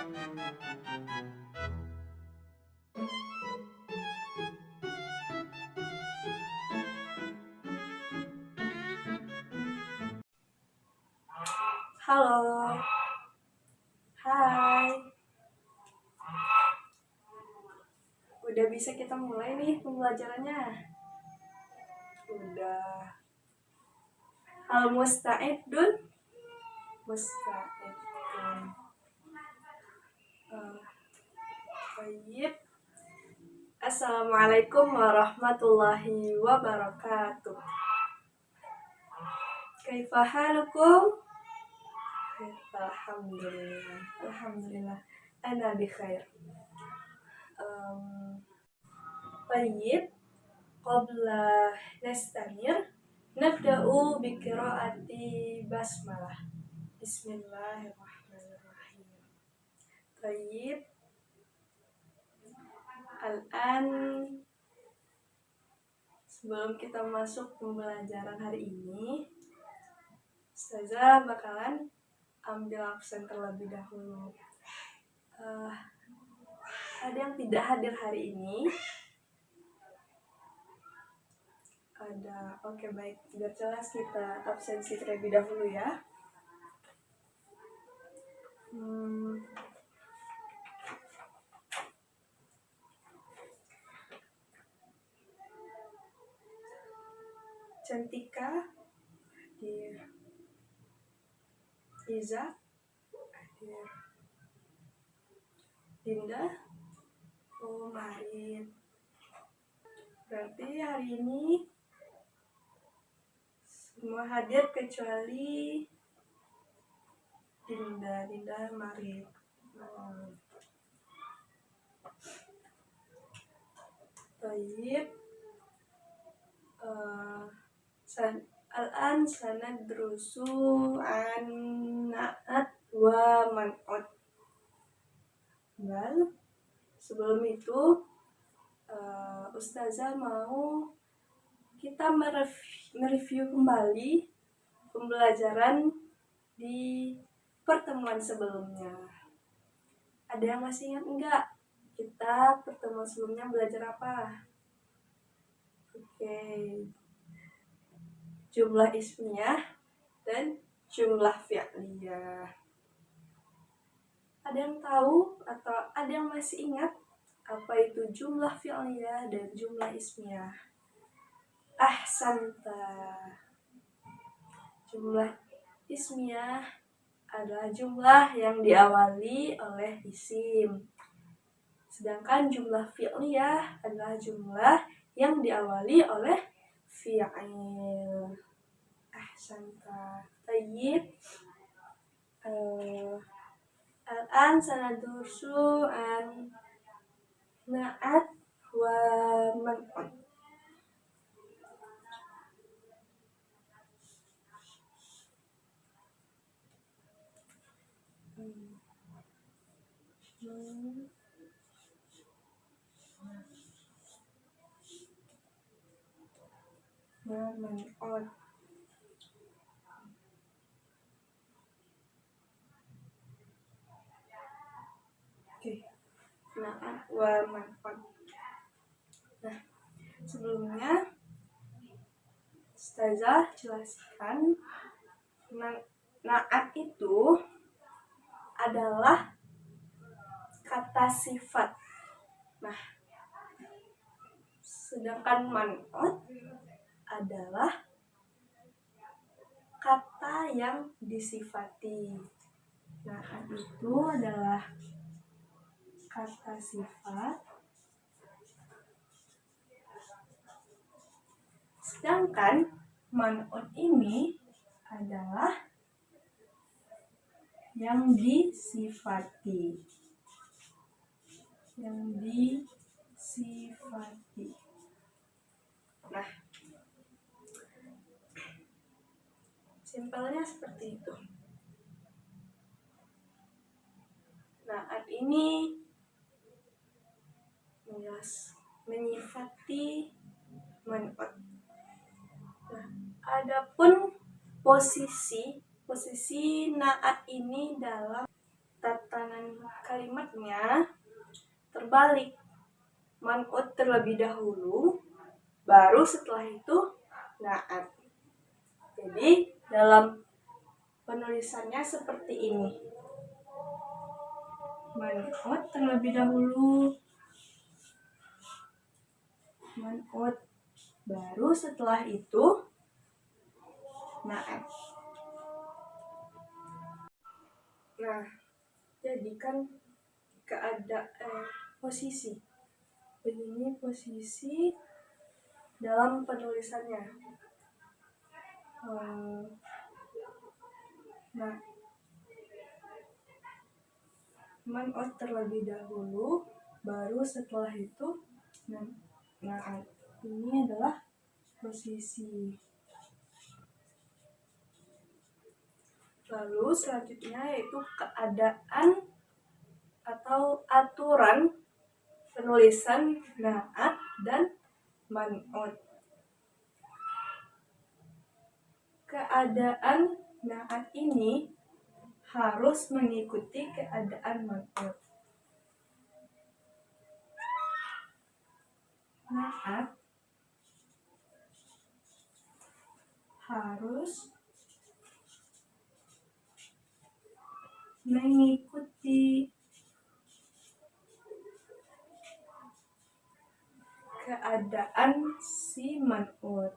Halo, hai. Udah bisa kita mulai nih pembelajarannya. Udah. Hal musta'idun. Musta'idun. Baik. Assalamualaikum warahmatullahi wabarakatuh. Kaifa halukum? Alhamdulillah. Alhamdulillah. Ana bi khair. Baik. Qabla nastamir nabda'u bi qiraati basmalah. Bismillahirrahmanirrahim. Baik. Al-an, sebelum kita masuk pembelajaran hari ini, Ustazah bakalan ambil absen terlebih dahulu. Ada yang tidak hadir hari ini? Ada. Oke, baik. Biar jelas kita absensi terlebih dahulu ya. Cantika hadir. Iza hadir. Dinda, Marit. Berarti hari ini semua hadir kecuali Dinda, Marit. Baik. Al-an sanadrusu an na'at wa man'ut. Well, sebelum itu Ustazah mau kita mereview kembali pembelajaran di pertemuan sebelumnya. Ada yang masih ingat enggak? Kita pertemuan sebelumnya belajar apa? Oke. Jumlah ismiyah dan jumlah fi'liyah. Ada yang tahu atau ada yang masih ingat apa itu jumlah fi'liyah dan jumlah ismiyah? Ahsanta. Jumlah ismiyah adalah jumlah yang diawali oleh isim. Sedangkan jumlah fi'liyah adalah jumlah yang diawali oleh fi'il. Ahsanta. Tayyib. Al-an sanadursu an na'at wa man'ut. Man'ut. Na'at wa man'ut. Nah, sebelumnya Ustazah jelaskan na'at itu adalah kata sifat. Nah, sedangkan man'ut adalah kata yang disifati. Na'at itu adalah kata sifat, sedangkan man'ut ini adalah yang disifati. Nah, simpelnya seperti itu. Na'at ini menyifati man'ut. Nah, adapun posisi na'at ini dalam tatanan kalimatnya terbalik. Man'ut terlebih dahulu, baru setelah itu na'at. Jadi dalam penulisannya seperti ini. Man'ut terlebih dahulu, man'ut, baru setelah itu na'at. Nah, jadi kan posisi. Begini posisi dalam penulisannya. Nah, man'ut terlebih dahulu, baru setelah itu na'at. Ini adalah posisi. Lalu selanjutnya yaitu keadaan atau aturan penulisan na'at dan man'ut. Keadaan na'at ini harus mengikuti keadaan man'ut. Na'at harus mengikuti keadaan si man'ut.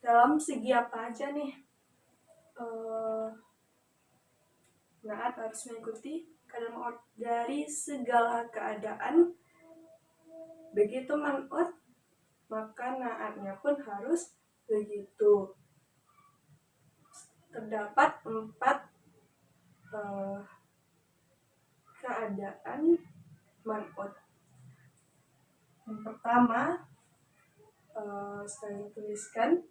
Dalam segi apa aja nih? Na'at harus mengikuti keadaan man'ut dari segala keadaan. Begitu man'ut, maka na'atnya pun harus begitu. Terdapat 4 keadaan man'ut. Yang pertama, saya tuliskan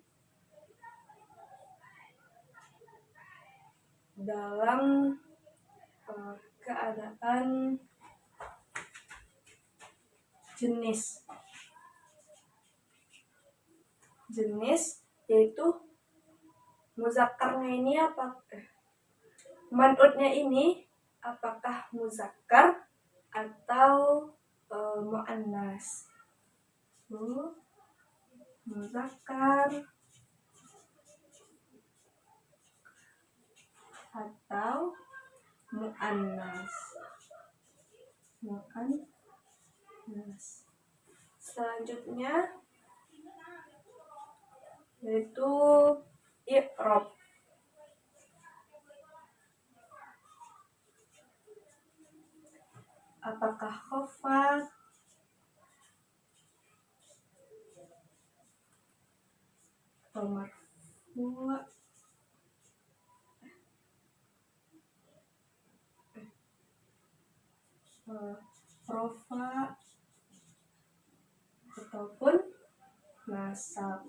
dalam keadaan jenis. Jenis yaitu muzakkarnya ini man'utnya ini apakah muzakkar atau muannas. Muzakkar atau muannas. Selanjutnya yaitu i'rab. Apakah khafat atau marfu', rofa ataupun nasab.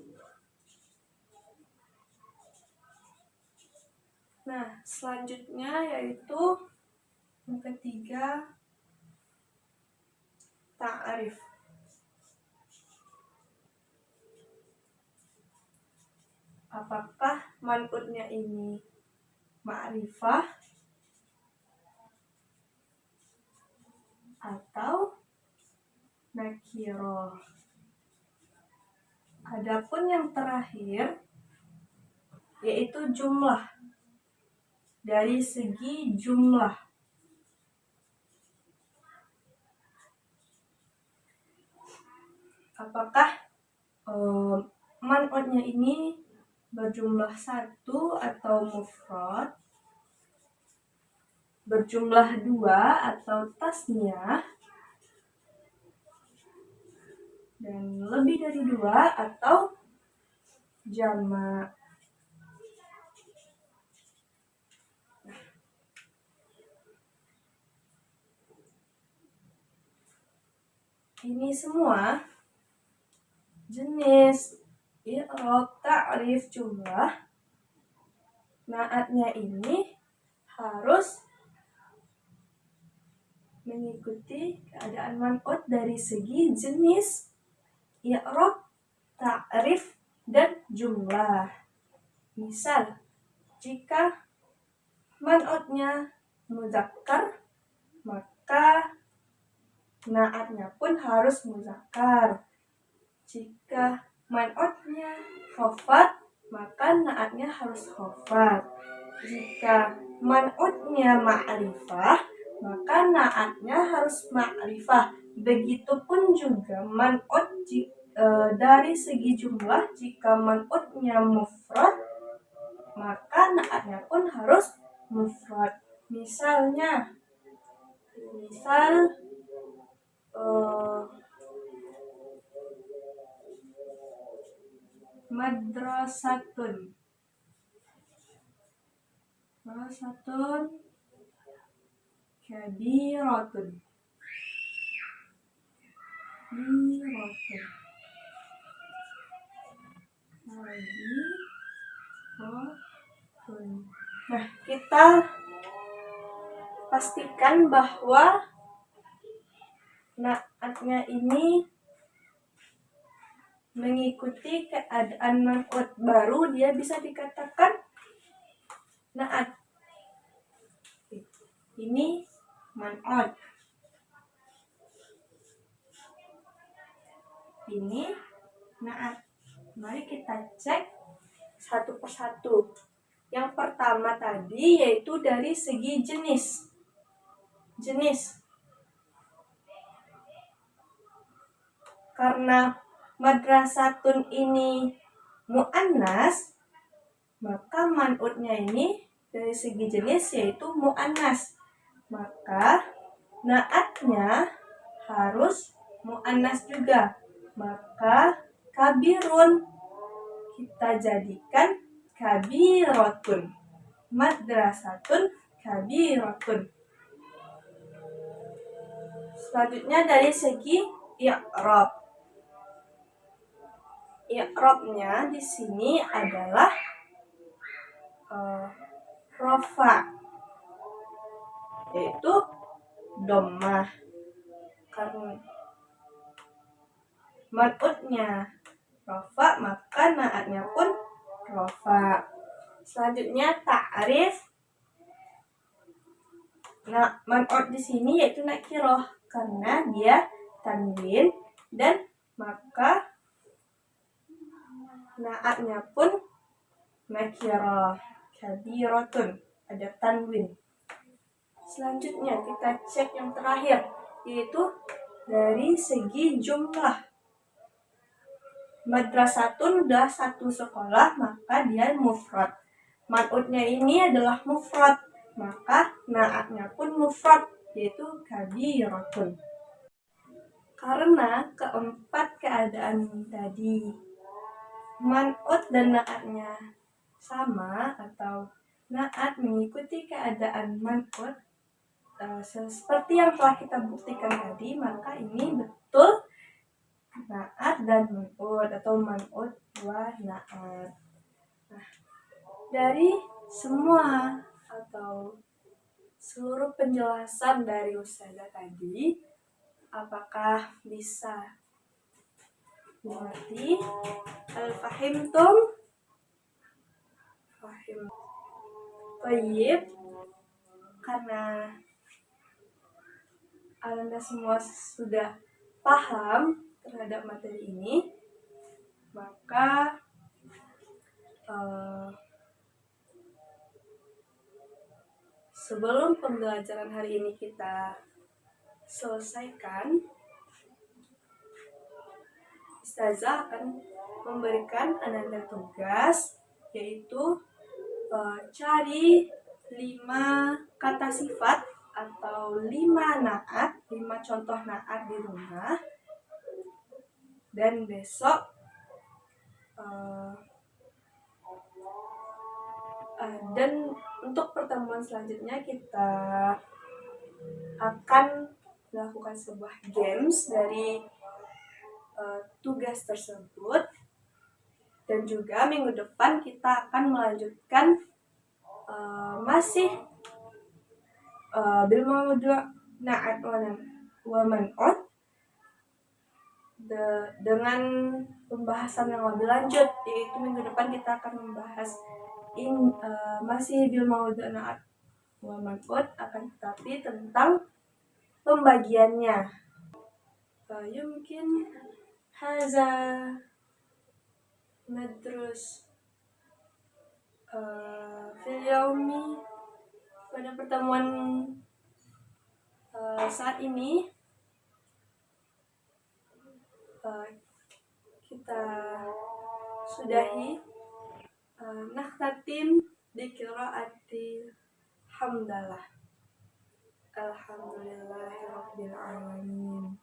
Nah, selanjutnya yaitu yang ketiga, ta'rif. Apakah man'utnya ini ma'rifah atau nakirah. Adapun yang terakhir yaitu jumlah. Dari segi jumlah, apakah man'utnya ini berjumlah 1 atau mufrad, berjumlah 2 atau tasniyah, dan lebih dari 2 atau jamak. Ini semua jenis i'rab, ta'rif, jumlah, na'atnya ini harus mengikuti keadaan man'ut dari segi jenis i'rab ta'rif dan jumlah. Misal, jika man'utnya muzakkar, maka na'atnya pun harus muzakkar. Jika man'utnya khafat, maka na'atnya harus khafat. Jika man'utnya ma'rifah, maka na'atnya harus ma'rifah. Begitupun juga man'ut dari segi jumlah, jika man'utnya mufrad, maka na'atnya pun harus mufrad. Misal madrasatun kabiratun. Nah, kita pastikan bahwa na'atnya ini mengikuti keadaan man'ut, baru dia bisa dikatakan na'at. Ini man'ut, ini na'at. Mari kita cek satu persatu. Yang pertama tadi yaitu dari segi jenis. Karena madrasatun ini mu'annas, maka man'utnya ini dari segi jenis yaitu mu'annas. Maka na'atnya harus mu'annas juga. Maka kabirun kita jadikan kabiratun. Madrasatun kabiratun. Selanjutnya dari segi i'rab. I'rabnya di sini adalah rafa, yaitu dhammah. Karena man'utnya rafa, maka na'atnya pun rafa. Selanjutnya ta'rif. Nah, man'ut di sini yaitu nakirah karena dia tanwin, dan maka na'atnya pun nakirah, kabiratun, ada tanwin. Selanjutnya kita cek yang terakhir, yaitu dari segi jumlah. Madrasatun udah satu sekolah, maka dia mufrad. Man'utnya ini adalah mufrad, maka na'atnya pun mufrad, yaitu kabiratun. Karena keempat keadaan tadi, man'ut dan na'atnya sama atau na'at mengikuti keadaan man'ut, seperti yang telah kita buktikan tadi, maka ini betul na'at dan man'ut atau man'ut wa na'at. Nah, dari semua atau seluruh penjelasan dari Ustazah tadi, apakah bisa dimengerti? Al-fahimtum? Fahim. Baik. Karena Anda semua sudah paham terhadap materi ini, maka sebelum pembelajaran hari ini kita selesaikan, Ustazah akan memberikan Anda tugas, yaitu cari 5 kata sifat atau 5 na'at, 5 contoh na'at di rumah. Dan besok dan untuk pertemuan selanjutnya kita akan melakukan sebuah games dari tugas tersebut, dan juga minggu depan kita akan melanjutkan masih bil mawdu' na'at wa man'ut dengan pembahasan yang lebih lanjut, yaitu minggu depan kita akan membahas masih bil maudhu'na wa man'ut, akan tetapi tentang pembagiannya. Yumkin haza nadrus fil yaumi, pada pertemuan saat ini kita sudahi. Nakhtatim bi qiraati hamdalah. Alhamdulillahirabbil alamin.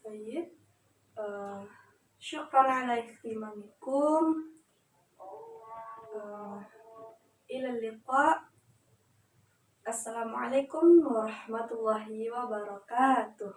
Baik. Syukran ala ihtimamikum. Ila liqa. Assalamualaikum warahmatullahi wabarakatuh.